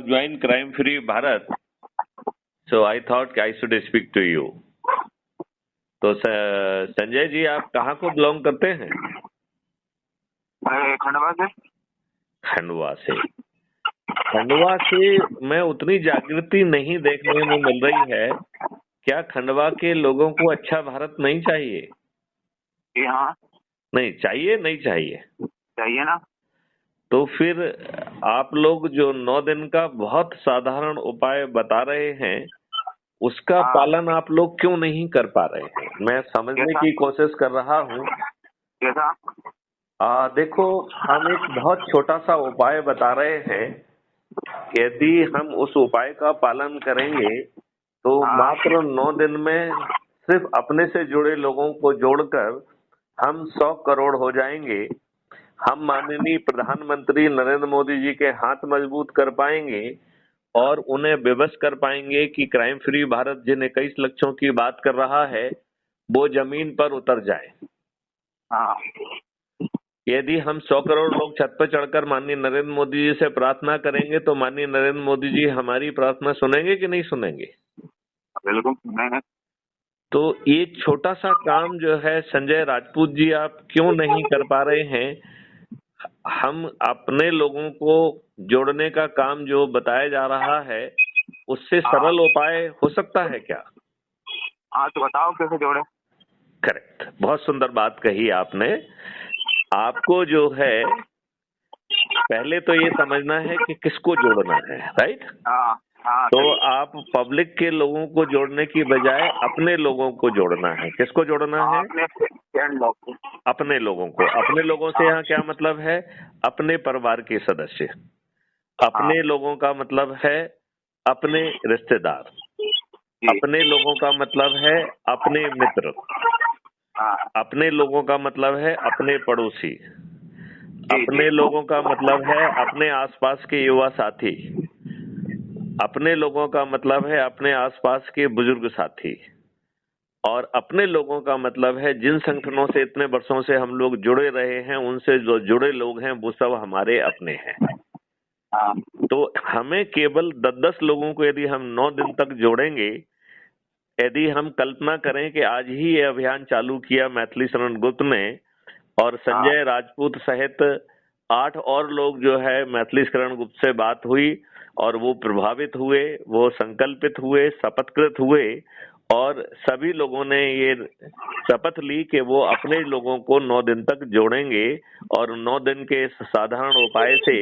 joined Crime Free Bharat, so I thought I should speak to you. तो संजय जी, आप कहाँ को बिलोंग करते हैं? खंडवा से। खंडवा से। खंडवा से में उतनी जागृति नहीं देखने में मिल रही है। क्या खंडवा के लोगों को अच्छा भारत नहीं चाहिए? हाँ। नहीं चाहिए, नहीं चाहिए? चाहिए ना। तो फिर आप लोग जो 9 दिन का बहुत साधारण उपाय बता रहे हैं, उसका पालन आप लोग क्यों नहीं कर पा रहे हैं? मैं समझने की कोशिश कर रहा हूँ। कैसा? देखो, हम एक बहुत छोटा सा उपाय बता रहे हैं। यदि हम उस उपाय का पालन करेंगे तो मात्र 9 दिन में सिर्फ अपने से जुड़े लोगों को जोड़कर हम 100 करोड़ हो जाएंगे। हम माननीय प्रधानमंत्री नरेंद्र मोदी जी के हाथ मजबूत कर पाएंगे और उन्हें विवश कर पाएंगे कि क्राइम फ्री भारत जिन 21 लक्ष्यों की बात कर रहा है वो जमीन पर उतर जाए। यदि हम 100 करोड़ लोग छत पर चढ़कर माननीय नरेंद्र मोदी जी से प्रार्थना करेंगे तो माननीय नरेंद्र मोदी जी हमारी प्रार्थना सुनेंगे कि नहीं सुनेंगे? बिल्कुल सुनेंगे। तो ये छोटा सा काम जो है संजय राजपूत जी, आप क्यों नहीं कर पा रहे हैं? हम अपने लोगों को जोड़ने का काम जो बताया जा रहा है उससे सरल उपाय हो सकता है क्या? हाँ, तो बताओ कैसे जोड़े। करेक्ट, बहुत सुंदर बात कही आपने। आपको जो है पहले तो ये समझना है कि किसको जोड़ना है, राइट? तो आप पब्लिक के लोगों को जोड़ने की बजाय अपने लोगों को जोड़ना है। किसको जोड़ना है? अपने लोगों को। अपने लोगों से यहाँ क्या मतलब है? अपने परिवार के सदस्य। अपने लोगों का मतलब है अपने रिश्तेदार। अपने लोगों का मतलब है अपने मित्र। अपने लोगों का मतलब है अपने पड़ोसी। अपने लोगों का मतलब है अपने आसपास के युवा साथी। अपने लोगों का मतलब है अपने आसपास के बुजुर्ग साथी। और अपने लोगों का मतलब है जिन संगठनों से इतने वर्षों से हम लोग जुड़े रहे हैं, उनसे जो जुड़े लोग हैं वो सब हमारे अपने हैं। तो हमें केवल 10-10 लोगों को यदि हम 9 दिन तक जोड़ेंगे, यदि हम कल्पना करें कि आज ही ये अभियान चालू किया मैथिली शरण गुप्त ने और संजय राजपूत सहित 8 और लोग जो है मैथिली शरण गुप्त से बात हुई और वो प्रभावित हुए, वो संकल्पित हुए, शपथकृत हुए और सभी लोगों ने ये शपथ ली कि वो अपने लोगों को 9 दिन तक जोड़ेंगे और 9 दिन के इस साधारण उपाय से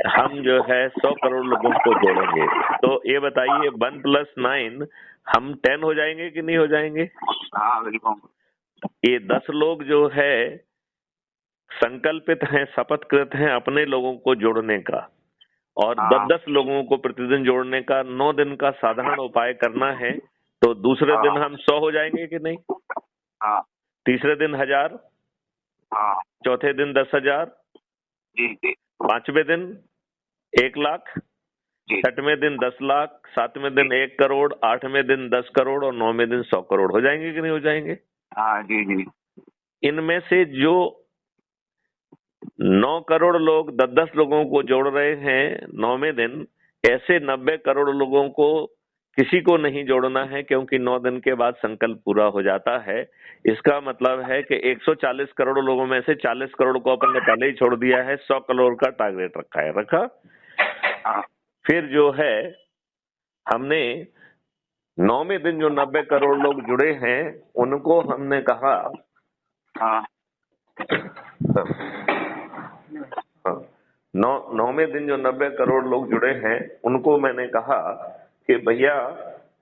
हम जो है 100 करोड़ लोगों को जोड़ेंगे। तो ये बताइए 1 + 9 हम 10 हो जाएंगे कि नहीं हो जाएंगे? ये 10 लोग जो है संकल्पित हैं, शपथकृत हैं अपने लोगों को जोड़ने का और 10-10 लोगों को प्रतिदिन जोड़ने का 9 दिन का साधारण उपाय करना है। तो दूसरे दिन हम 100 हो जाएंगे कि नहीं? तीसरे दिन 1000, चौथे दिन 10,000, पांचवें दिन 1 लाख, छठवें दिन 10 लाख, 7वें दिन 1 करोड़, 8वें दिन 10 करोड़ और 9वें दिन 100 करोड़ हो जाएंगे कि नहीं हो जाएंगे? जी। इनमें से जो 9 करोड़ लोग 10-10 लोगों को जोड़ रहे हैं 9वें दिन, ऐसे 90 करोड़ लोगों को किसी को नहीं जोड़ना है क्योंकि 9 दिन के बाद संकल्प पूरा हो जाता है। इसका मतलब है कि 140 करोड़ लोगों में से 40 करोड़ को अपन ने पहले ही छोड़ दिया है। 100 करोड़ का टारगेट रखा। फिर जो है हमने 9वें दिन जो 90 करोड़ लोग जुड़े हैं उनको हमने कहा 9वें दिन जो 90 करोड़ लोग जुड़े हैं उनको मैंने कहा कि भैया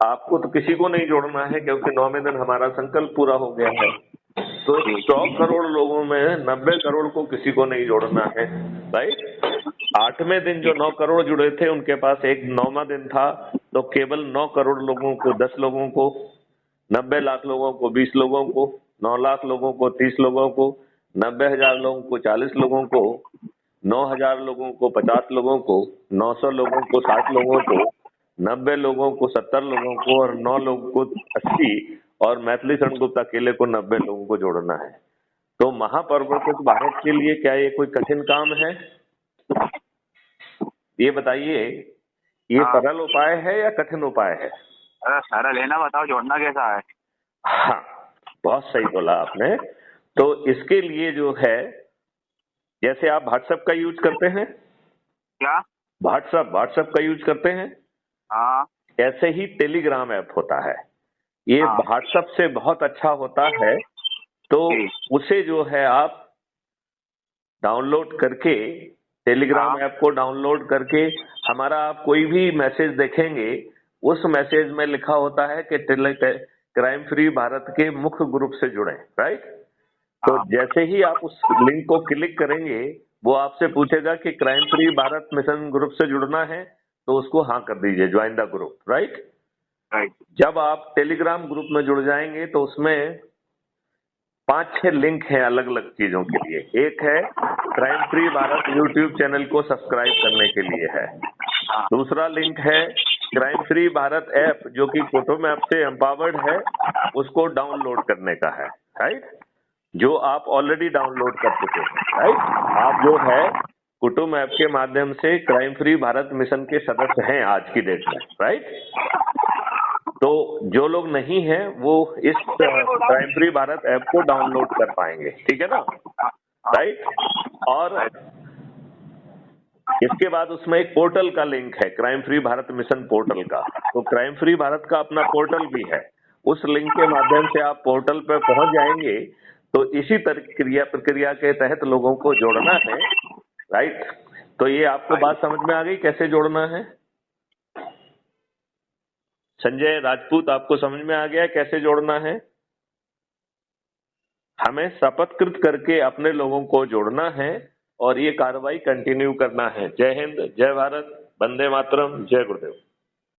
आपको तो किसी को नहीं जोड़ना है क्योंकि 9वें दिन हमारा संकल्प पूरा हो गया है। तो 100 करोड़ लोगों में 90 करोड़ को किसी को नहीं जोड़ना है, राइट? 8वें दिन जो 9 करोड़ जुड़े थे उनके पास एक 9वां दिन था, तो केवल 9 करोड़ लोगों को 10 लोगों को, 90 लाख लोगों को 20 लोगों को, 9 लाख लोगों को 30 लोगों को, 90,000 लोगों को 40 लोगों को, 9,000 लोगों को 50 लोगों को, 900 लोगों को 60 लोगों को, 90 लोगों को 70 लोगों को और 9 लोगों को 80 और मैथिली शरण गुप्त अकेले को 90 लोगों को जोड़ना है। तो महापरिवर्तित भारत के लिए क्या ये कोई कठिन काम है? ये बताइए ये सरल उपाय है या कठिन उपाय है? अरे सरल है ना, बताओ जोड़ना कैसा है? हाँ, बहुत सही बोला आपने। तो इसके लिए जो है, जैसे आप व्हाट्सएप का यूज करते हैं, क्या? व्हाट्सएप का यूज करते हैं, हाँ ऐसे ही टेलीग्राम ऐप होता है। ये हाँ। व्हाट्सएप से बहुत अच्छा होता है। तो उसे जो है आप डाउनलोड करके, टेलीग्राम ऐप को डाउनलोड करके, हमारा आप कोई भी मैसेज देखेंगे, उस मैसेज में लिखा होता है कि क्राइम फ्री भारत के मुख्य ग्रुप से जुड़ें, राइट? तो जैसे ही आप उस लिंक को क्लिक करेंगे, वो आपसे पूछेगा कि crime free Bharat mission group से जुड़ना है, तो उसको हाँ कर दीजिए, ज्वाइन द ग्रुप, राइट? जब आप टेलीग्राम ग्रुप में जुड़ जाएंगे तो उसमें 5-6 लिंक हैं अलग अलग चीजों के लिए। एक है crime free Bharat YouTube channel को सब्सक्राइब करने के लिए है। दूसरा लिंक है क्राइम फ्री भारत ऐप, जो कि कुटुंब ऐप से एम्पावर्ड है, उसको डाउनलोड करने का है, राइट? जो आप ऑलरेडी डाउनलोड कर चुके हैं, राइट? आप जो है कुटुंब ऐप के माध्यम से क्राइम फ्री भारत मिशन के सदस्य हैं आज की डेट में, राइट? तो जो लोग नहीं हैं वो इस क्राइम फ्री भारत ऐप को डाउनलोड कर पाएंगे, ठीक है ना, राइट? और इसके बाद उसमें एक पोर्टल का लिंक है, crime free Bharat mission portal का। तो क्राइम फ्री भारत का अपना पोर्टल भी है, उस लिंक के माध्यम से आप पोर्टल पर पहुंच जाएंगे। तो इसी प्रक्रिया के तहत लोगों को जोड़ना है, राइट? तो ये आपको बात समझ में आ गई कैसे जोड़ना है? संजय राजपूत, आपको समझ में आ गया कैसे जोड़ना है? हमें शपथकृत करके अपने लोगों को जोड़ना है और ये कार्रवाई कंटिन्यू करना है। जय हिंद, जय भारत, वंदे मातरम, जय गुरुदेव।